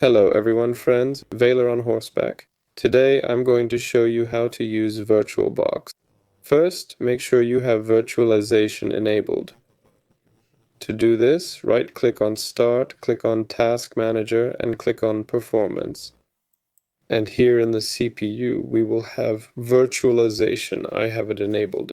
Hello everyone, friends. Valor on horseback. Today I'm going to show you how to use VirtualBox. First, make sure you have virtualization enabled. To do this, right-click on Start, click on Task Manager, and click on Performance. And here in the CPU, we will have virtualization. I have it enabled.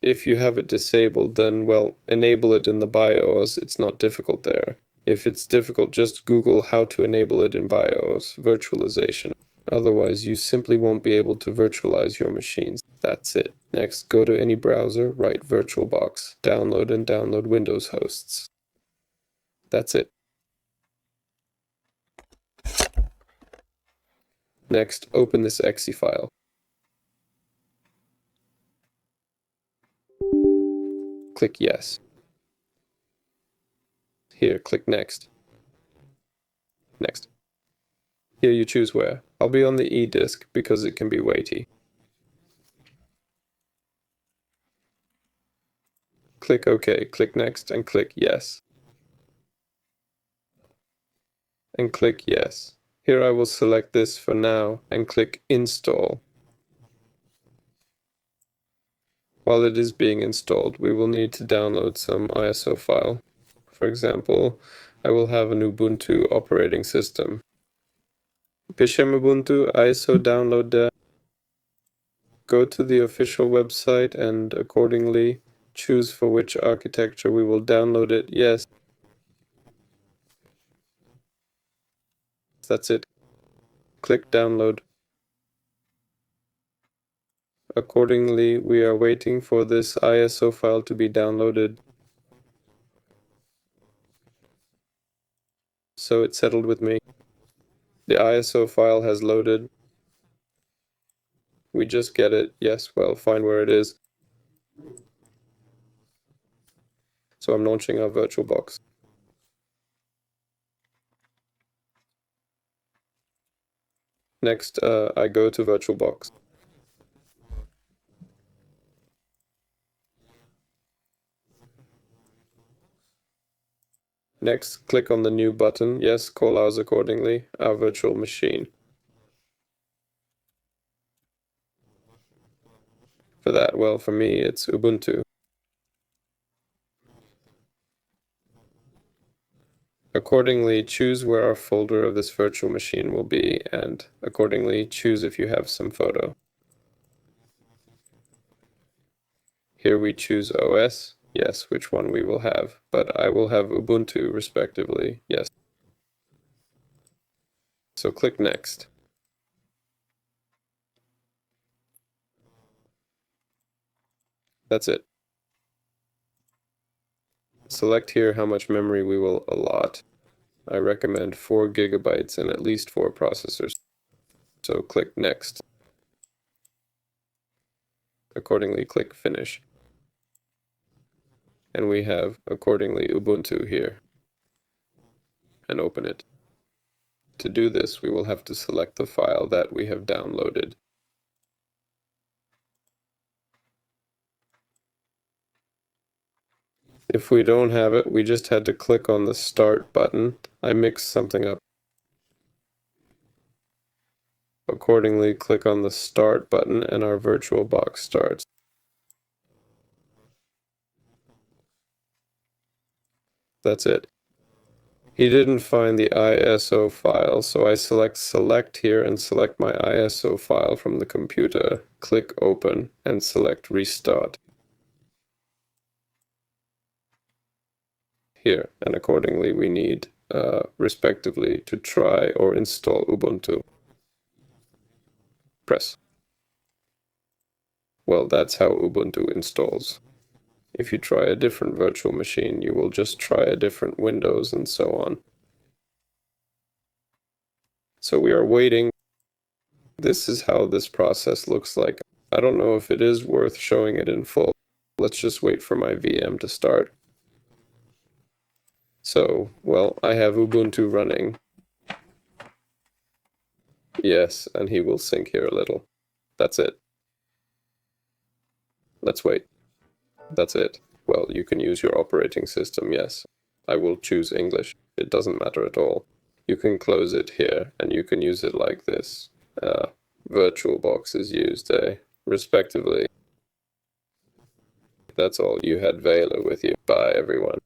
If you have it disabled, then, well, enable it in the BIOS. It's not difficult there. If it's difficult, just Google how to enable it in BIOS, virtualization. Otherwise, you simply won't be able to virtualize your machines. That's it. Next, go to any browser, write VirtualBox, download Windows hosts. That's it. Next, open this exe file. Click Yes. Here, click Next. Next. Here you choose where. I'll be on the E disk because it can be weighty. Click OK, click Next, and click Yes. And click Yes. Here I will select this for now and click Install. While it is being installed, we will need to download some ISO file. For example, I will have an Ubuntu operating system. Piszemy Ubuntu ISO download there. Go to the official website and accordingly choose for which architecture we will download it. Yes. That's it. Click download. Accordingly, we are waiting for this ISO file to be downloaded. So it settled with me. The ISO file has loaded. We just get it. Yes, well, find where it is. So I'm launching our VirtualBox. Next, I go to VirtualBox. Next, click on the new button. Yes, call ours accordingly, our virtual machine. For that, well, for me, it's Ubuntu. Accordingly, choose where our folder of this virtual machine will be, and accordingly, choose if you have some photo. Here we choose OS, yes, which one we will have, but I will have Ubuntu respectively, yes. So click Next. That's it. Select here how much memory we will allot. I recommend 4 gigabytes and at least 4 processors. So click Next. Accordingly, click Finish. And we have, accordingly, Ubuntu here. And open it. To do this, we will have to select the file that we have downloaded. If we don't have it, we just had to click on the Start button. I mixed something up. Accordingly, click on the Start button and our VirtualBox starts. That's it. He didn't find the ISO file, so I select here and select my ISO file from the computer. Click Open and select Restart. Here, and accordingly we need, respectively, to try or install Ubuntu. Press. Well, that's how Ubuntu installs. If you try a different virtual machine, you will just try a different Windows and so on. So we are waiting. This is how this process looks like. I don't know if it is worth showing it in full. Let's just wait for my VM to start. So, well, I have Ubuntu running. Yes, and he will sync here a little. That's it. Let's wait. That's it. Well, you can use your operating system, yes. I will choose English. It doesn't matter at all. you can close it here, and you can use it like this. VirtualBox is used, respectively. That's all. You had Veiler with you. Bye, everyone.